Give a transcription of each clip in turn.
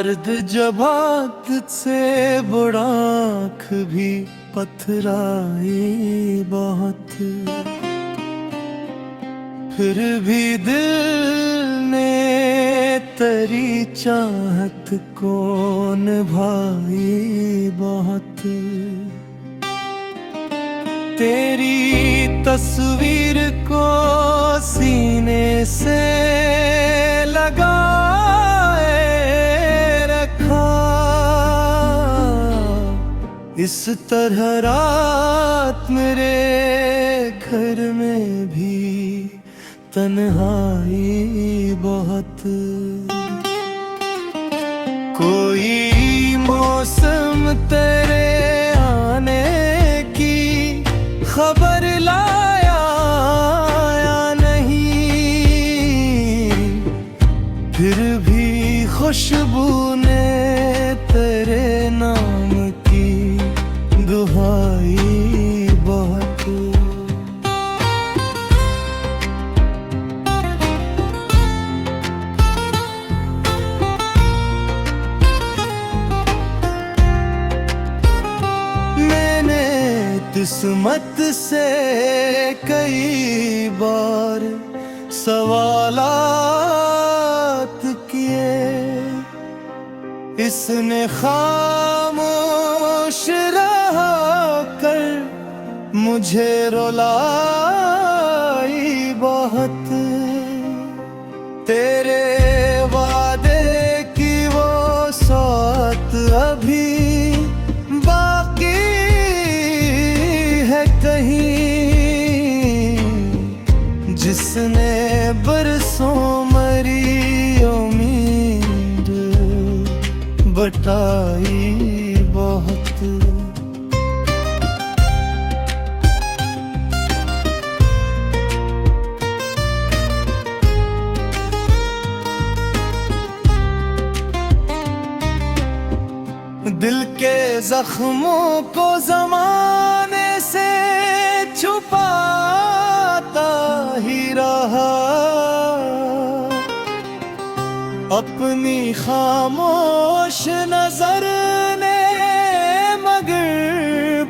दर्द जब आदत से बुढ़ा आँख भी पथराई बहुत, फिर भी दिल ने तेरी चाहत को निभाई बहुत। तेरी तस्वीर को सीने से लगाए रखा, इस तरह रात मेरे घर में भी तन्हाई बहुत। कोई मौसम तेरे आने की खबर लाया या नहीं, फिर भी खुशबू ने तेरे नाम की दुहाई बहुत। किस्मत से कई बार सवालात किए, इसने खामोश रह कर मुझे रुलाई बहुत। तेरे वादे की वो सौत अभी जिसने बरसों मरी उम्मीद बटाई बहुत। दिल के जख्मों को ज़माने से छुपाता ही रहा, अपनी खामोश नजर ने मगर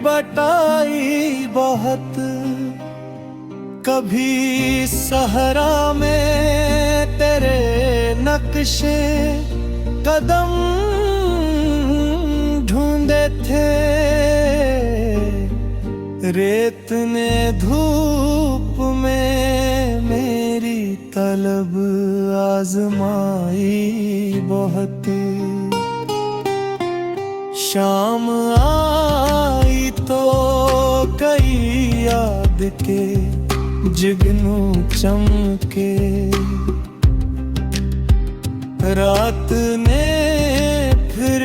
बटाई बहुत। कभी सहरा में तेरे नक्शे कदम ढूंढे थे, रेत ने धूप में मेरी तलब आजमाई बहुत। शाम आई तो कई याद के जुगनू चमके, रात ने फिर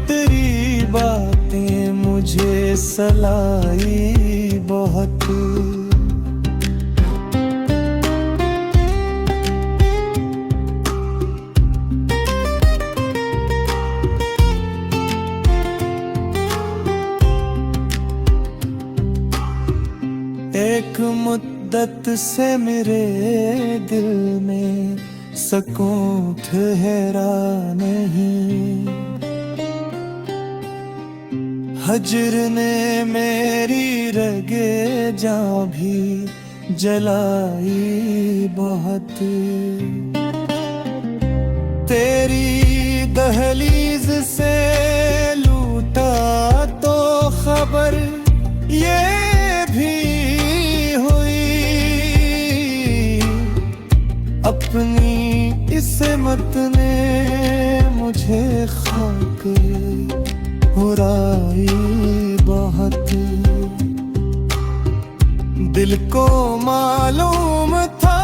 तेरी बातें मुझे सलाई बहुत। एक मुद्दत से मेरे दिल में सकून ठहरा नहीं, हजर ने मेरी रगे जां भी जलाई बहुत। तेरी दहलीज से लूटा तो खबर ये भी हुई, अपनी इस्मत ने मुझे खाक हुराई बहुत। दिल को मालूम था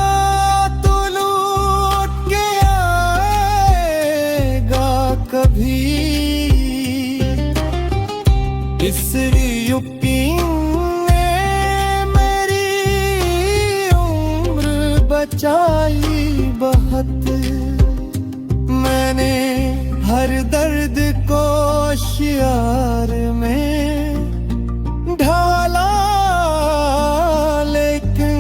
तू लौट के आएगा कभी, इस यकीन ने मेरी उम्र बचाई बहुत। मैंने हर दर्द को शियार में ढाला, लेकिन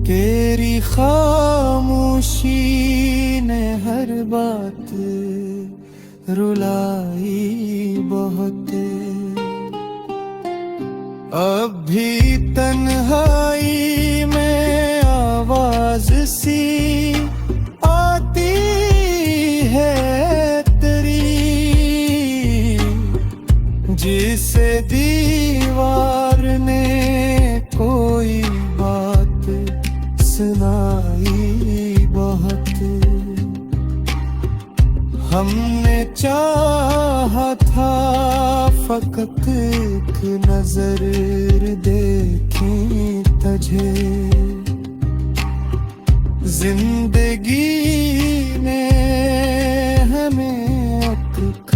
तेरी खामोशी ने हर बात रुलाई बहुत। अब भी तन्हाई में आवाज सी आती है तेरी, जिसे दीवार ने कोई बात सुनाई बहुत। हमने चाहा था फकत एक नजर देखी तुझे, जिंदगी ने हमें एक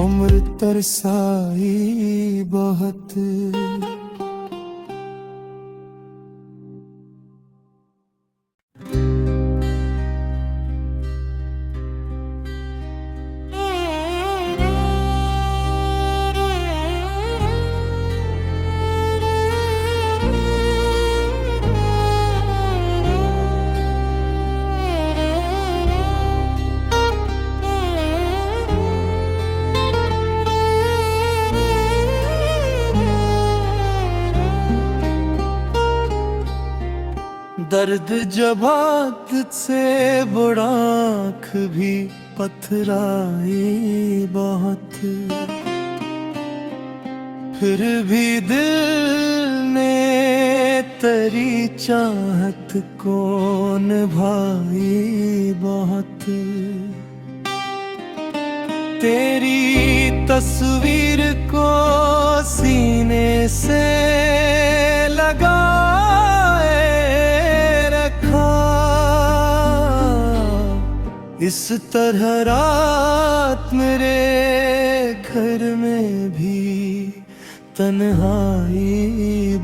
उम्र तरसाई बहुत। दर्द जब आदत से बुढ़ा आँख भी पथराई बहुत, फिर भी दिल ने तेरी चाहत को निभाई बहुत। तेरी तस्वीर को सीने से लगाए रखा, इस तरह रात मेरे घर में भी तन्हाई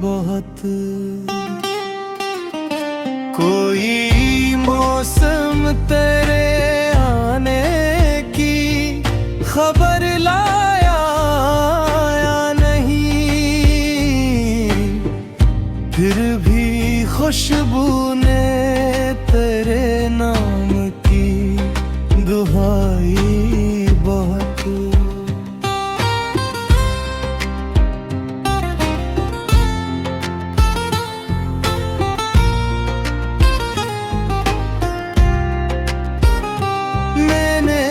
बहुत। कोई मौसम तेरे आने की खबर लाया या नहीं, फिर भी खुशबू ने तेरे नाम की दुहाई बहुत। मैंने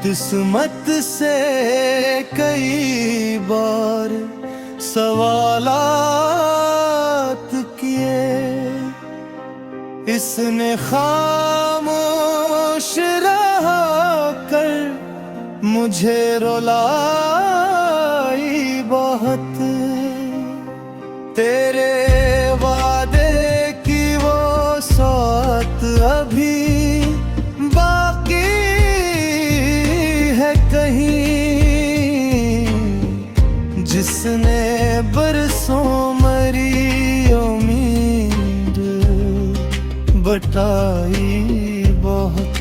किस्मत से कई बार सवालात किए, इसने खामोश रह कर मुझे रुलाई बहुत। तेरे वादे की वो सौत अभी बाकी है कहीं, जिसने बरसों मरी उम्मीद बटाई बहुत।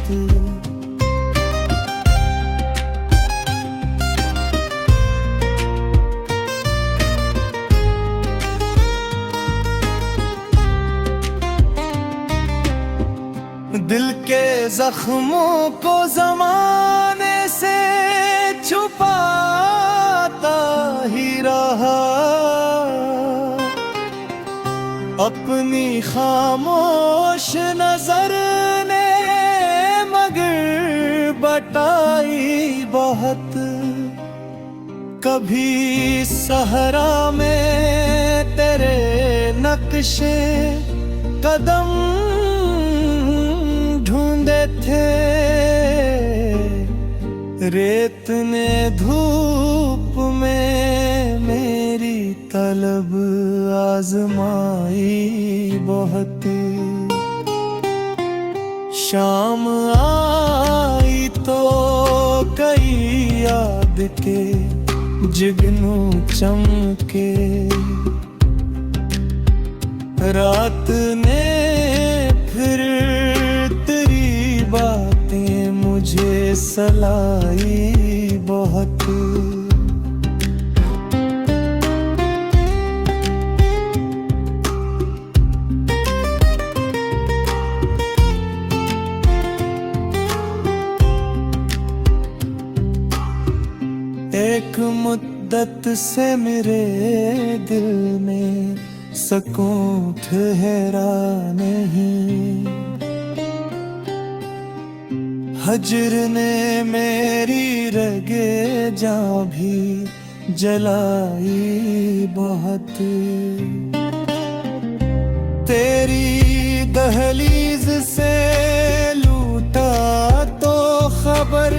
दिल के जख्मों को ज़माने से छुपाता ही रहा, अपनी खामोश नजर ने मगर बटाई बहुत। कभी सहरा में तेरे नक्शे कदम ढूंढे थे, रेत ने धूप में मेरी तलब आजमाई बहुत। शाम आई तो कई याद के जुगनू चमके, रात ने फिर तेरी बातें मुझे सलाई बहुत। मुद्दत से मेरे दिल में सकून ठहरा नहीं। हज्र ने मेरी रगे जां भी जलाई बहुत। तेरी दहलीज से लूटा तो खबर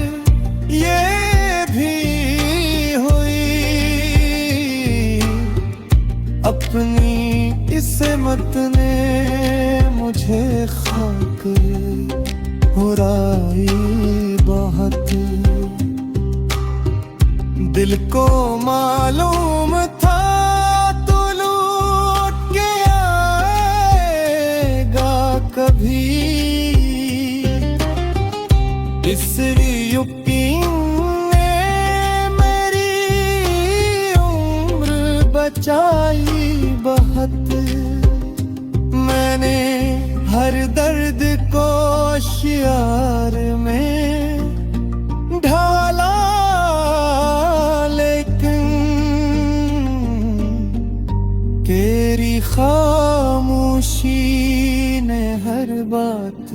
ये भी हुई, अपनी इस्मत ने मुझे खाक हुराई बहुत। दिल को मालूम था तू लौट के आएगा कभी, इस यकीन ने मेरी उम्र बचाई बहुत। मैंने हर दर्द को शियार में ढाला, लेकिन तेरी खामोशी ने हर बात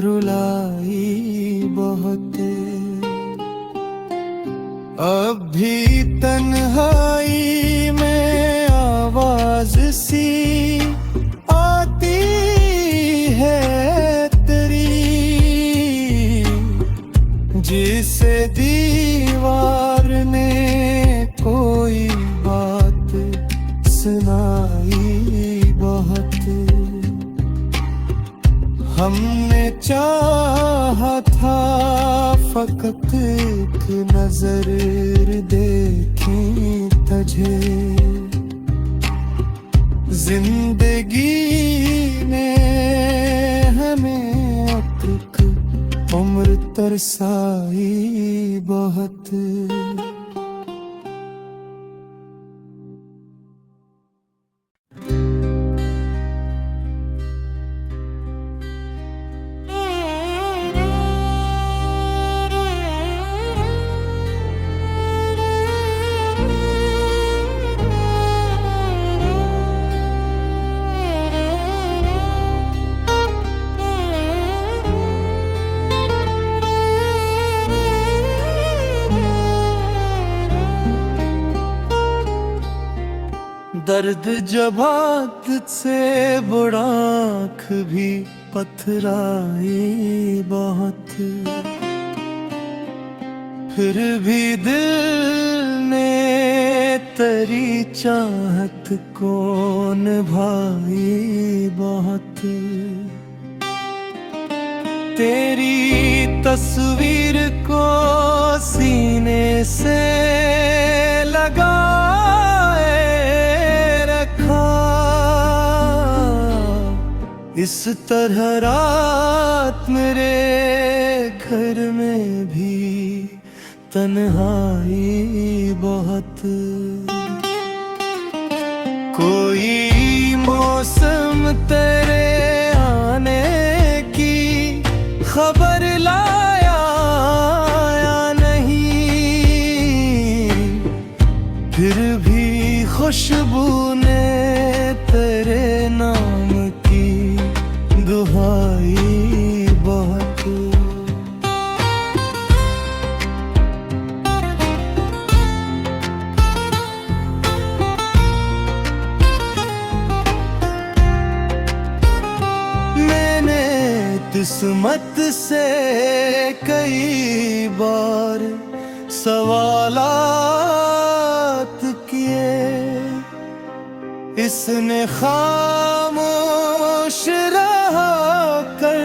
रुलाई बहुत। अब भी तन्हाई में आवाज सी आती है तेरी, जिसे दीवार ने कोई बात सुनाई बहुत। हमने चाहा था फकत एक नजर देखी तुझे, जिंदगी ने हमें अब तक उम्र तरसाई बहुत। दर्द जब आदत से बुरा आँख भी पथराई बहुत, फिर भी दिल ने तेरी चाहत को निभाई बहुत। तेरी तस्वीर को सीने से लगाए रखा, इस तरह रात मेरे घर में भी तन्हाई बहुत। कोई मौसम तेरे आने की खबर लाया या नहीं, फिर भी खुशबू ने तेरे नाम की दुहाई बहुत। मैंने किस्मत से कई बार सवालात किए, इसने खामोश रहा कर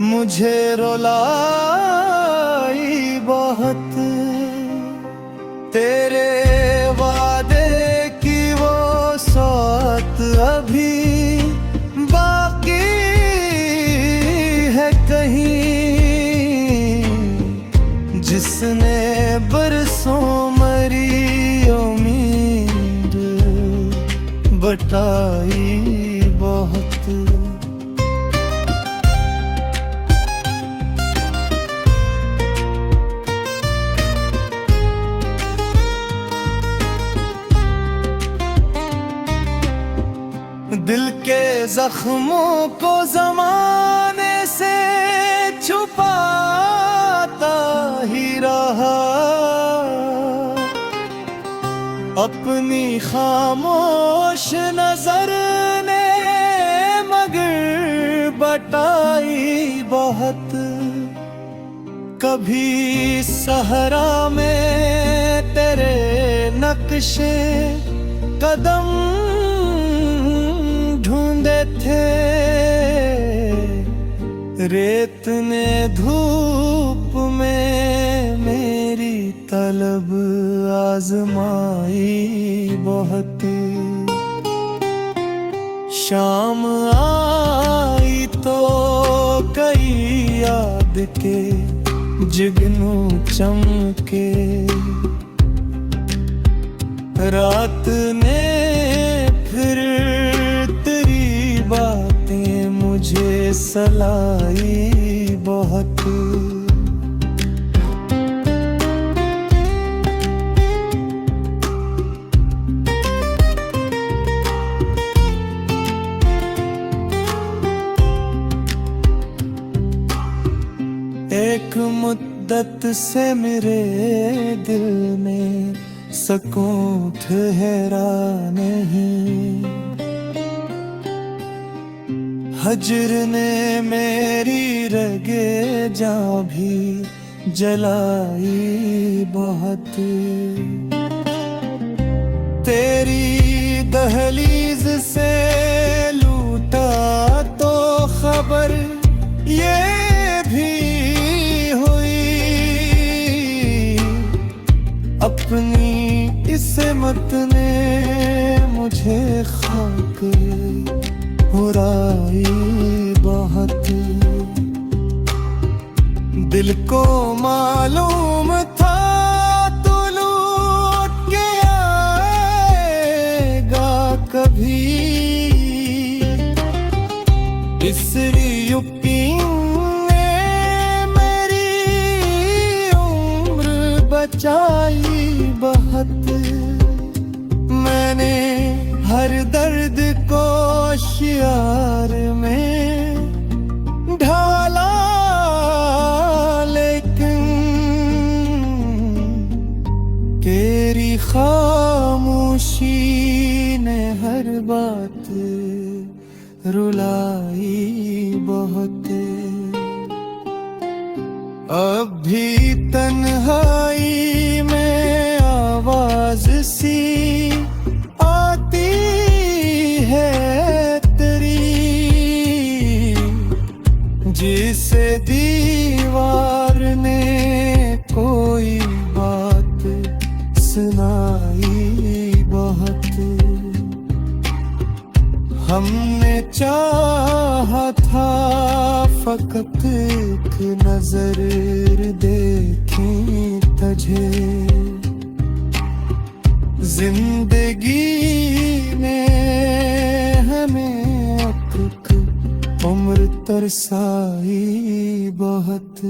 मुझे रुलाई बहुत। तेरे वादे की वो सौत अभी बाकी है कहीं, जिसने बरसों मरी उम्मीद बटाई बहुत। जख्मों को जमाने से छुपाता ही रहा, अपनी खामोश नजर ने मगर बटाई बहुत। कभी सहरा में तेरे नक्शे कदम ढूंढे थे, रेत ने धूप में मेरी तलब आजमाई बहुत। शाम आई तो कई याद के जुगनू चमके, रात ने फिर तेरी बातें मुझे सलाई बहुत। एक मुद्दत से मेरे दिल में सकून ठहरा नहीं, हजर ने मेरी रगे जा भी जलाई बहुत। तेरी दहलीज से लूटा तो खबर ये भी अपनी इस्मत ने मुझे खाक हुराई बहुत। दिल को मालूम था तू लौट के आएगा कभी, इस यकीन ने मेरी उम्र बचाई बहुत। मैंने हर दर्द को शियार में ढाला, लेकिन तेरी खामोशी ने हर बात रुलाई बहुत। अब भी तन्हाई में आवाज सी आती है तेरी, जिसे दीवार ने कोई बात सुनाई बहुत। हमने चाहा था फकत एक नजर देखी तुझे, जिंदगी ने हमें अब तक उम्र तरसाई बहुत।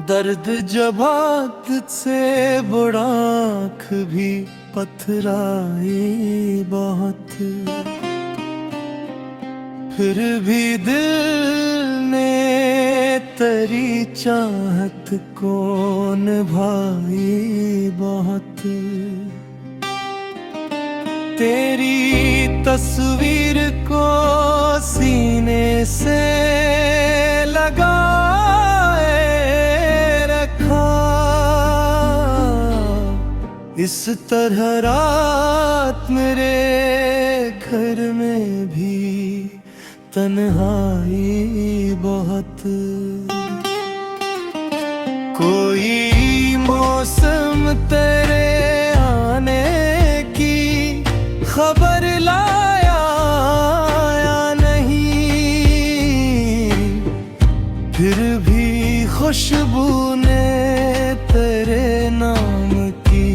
दर्द जब आदत से बुढ़ा आँख भी पथराई बहुत, फिर भी दिल ने तेरी चाहत को निभाई बहुत। तेरी तस्वीर को सीने से लगाए रखा, इस तरह रात मेरे घर में भी तन्हाई बहुत। कोई मौसम तेरे आने की फिर भी खुशबू ने तेरे नाम की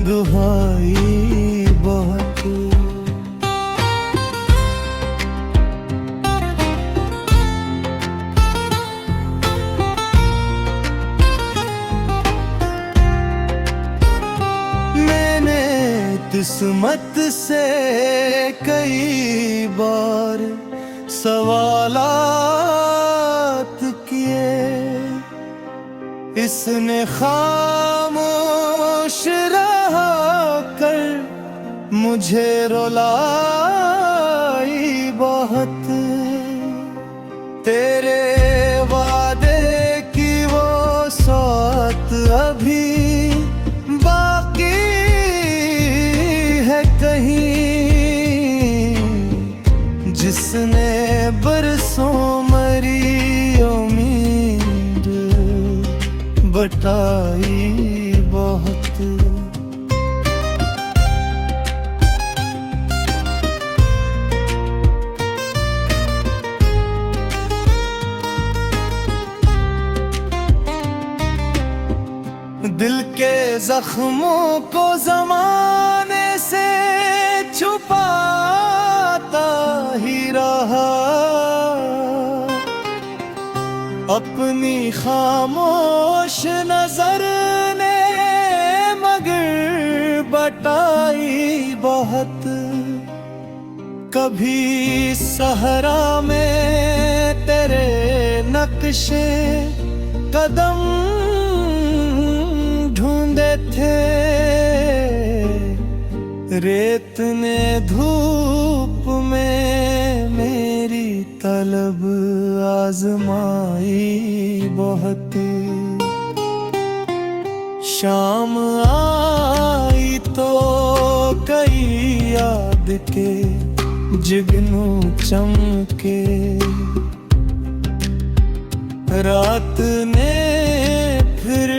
दुहाई बहुत। मैंने किस्मत से कई बार सवालात किए, इसने खामोश रहा कर मुझे रुलाई बहुत। तेरे वादे की वो सौत अभी बाकी है कहीं, जिसने बरसों मरी उम्मीद बटाई बहुत। दिल के जख्मों को ज़माने से छुपाता ही रहा, अपनी खामोश नजर ने मगर बटाई बहुत। कभी सहरा में तेरे नक्शे कदम ढूंढे थे, रेत ने धूप में मेरी तलब आजमाई बहुत। शाम आई तो कई याद के जुगनू चमके, रात ने फिर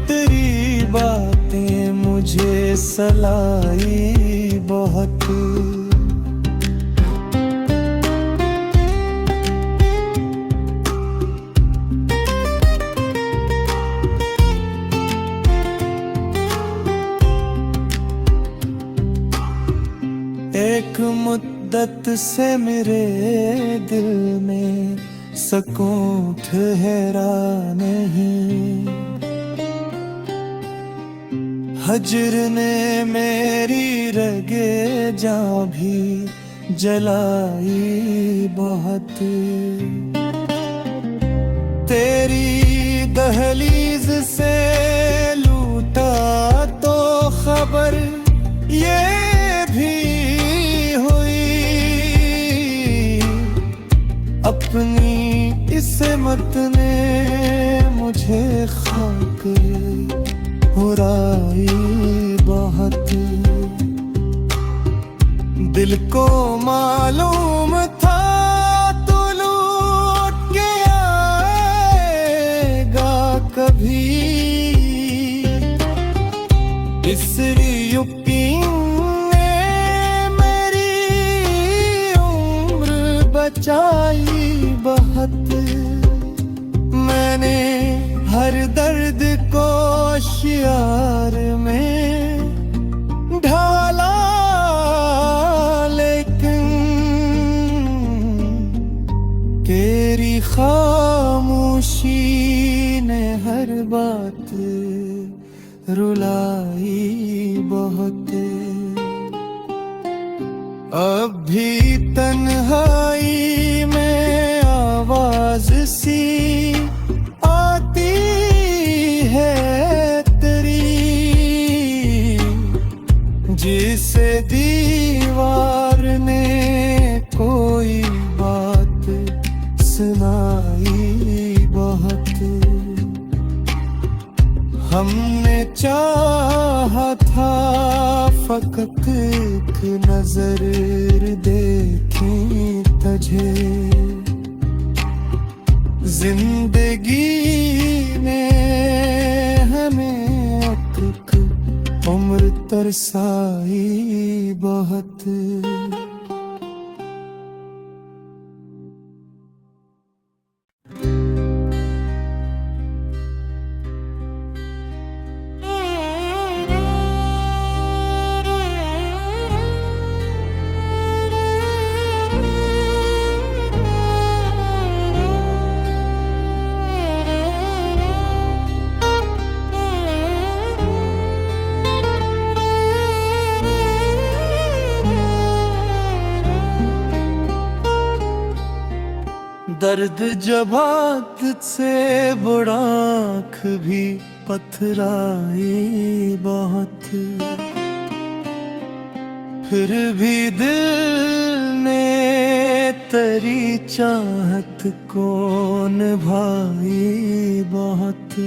तेरी बातें मुझे सलाई बहुत। एक मुद्दत से मेरे दिल में सकून ठहरा नहीं, हजर ने मेरी रगे जा भी जलाई बहुत। तेरी दहलीज से लूटा तो खबर ये भी हुई, अपनी इस्मत ने मुझे खाक हुराई बहुत। दिल को मालूम था तू लौट के आएगा कभी, इस यकीन ने मेरी उम्र बचाई बहुत। मैंने हर दर्द को शियार में ढाला, लेकिन तेरी खामोशी ने हर बात रुलाई बहुत। अब भी तन्हाई में आवाज सी आती है तेरी, जिसे दीवार ने कोई बात सुनाई बहुत। हमने चाहा था फकत एक नजर देखी तुझे, जिंदगी ने हमें अब उम्र तरसाई बहुत। दर्द जब आदत से बुरा आँख भी पथराए बहुत, फिर भी दिल ने तेरी चाहत को निभाई बहुत।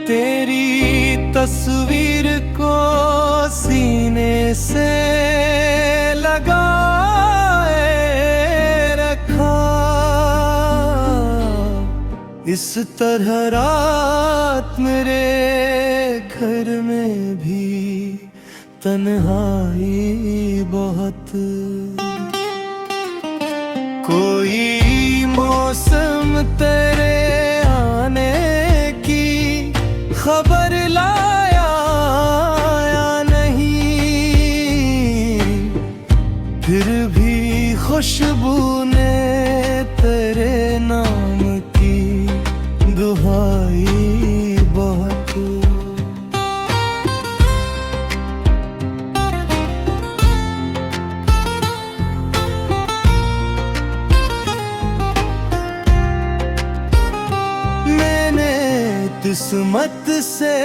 तेरी तस्वीर को सीने से लगाए रखा, इस तरह रात मेरे घर में भी तन्हाई बहुत। कोई मौसम तेरे आने की खबर लाया या नहीं, फिर भी खुशबू ने तेरे नाम की दुहाई बहुत। किस्मत से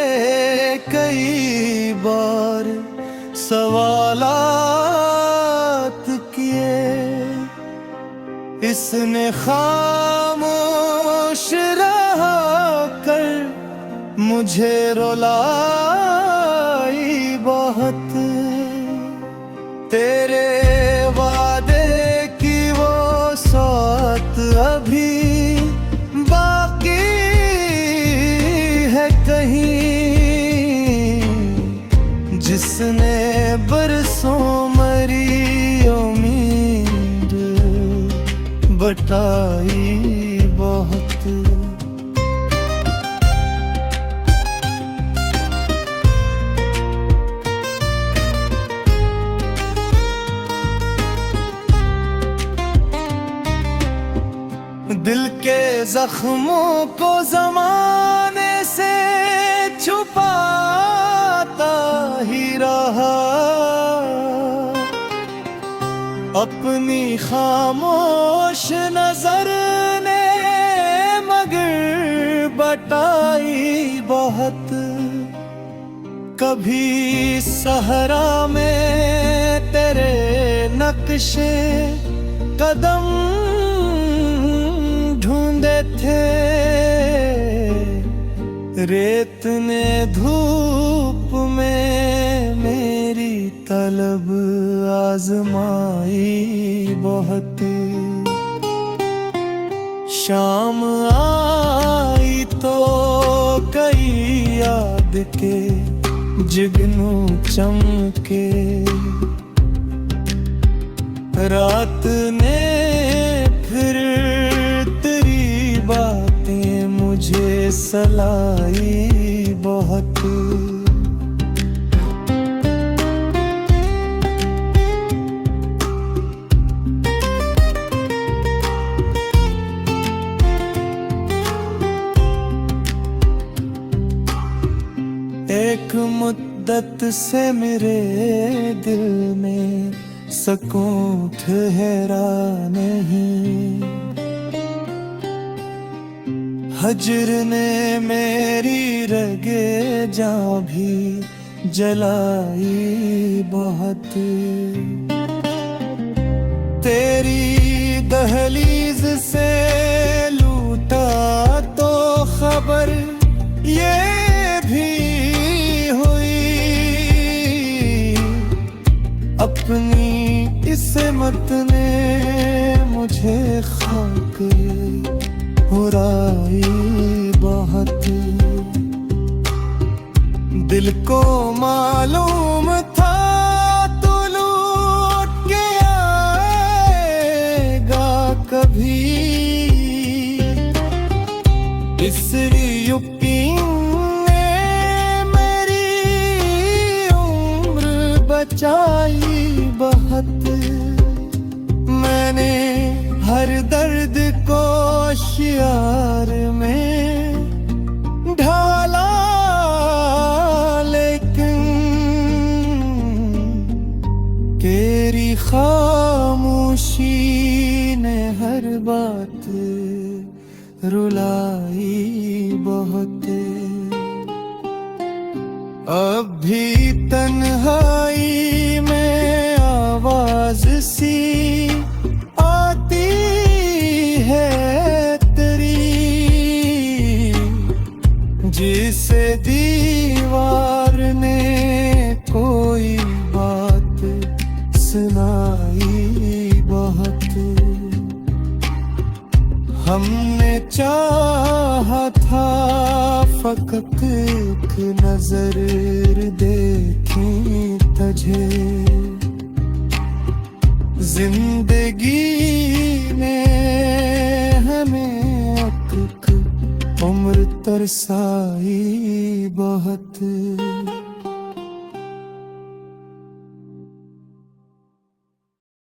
कई बार सवालात किए, इसने खामोश रह कर मुझे रुलाई बहुत। तेरे वादे की वो सौत अभी बाकी कहीं, जिसने बरसों मरी उम्मीद बटाई बहुत। दिल के जख्मों को ज़माने से छुपाता ही रहा, अपनी खामोश नजर ने मगर बटाई बहुत। कभी सहरा में तेरे नक्शे कदम ढूंढे थे, रेत ने धूप में मेरी तलब आजमाई बहुत। शाम आई तो कई याद के जुगनू चमके, रात ने फिर तेरी बातें मुझे सलाई बहुत। एक मुद्दत से मेरे दिल में सकून ठहरा नहीं, हजर ने मेरी रगे जा भी जलाई बहुत। तेरी दहलीज से लूटा तो खबर ये भी हुई, अपनी इस्मत ने मुझे खाक हुराई बहुत। दिल को मालूम था तू लौट के आएगा कभी, इस यकीन ने मेरी उम्र बचाई बहुत। मैंने हर दर्द को शियार में ढाला, लेकिन तेरी खामोशी ने बात रुलाई बहुत। अब भी तन्हाई में आवाज सी आती है तेरी, जिसे दीवार ने कोई बात सुनाई बहुत। हमने चाहा था फकत एक नजर देखी तुझे, जिंदगी में हमें एक उम्र तरसाई बहुत।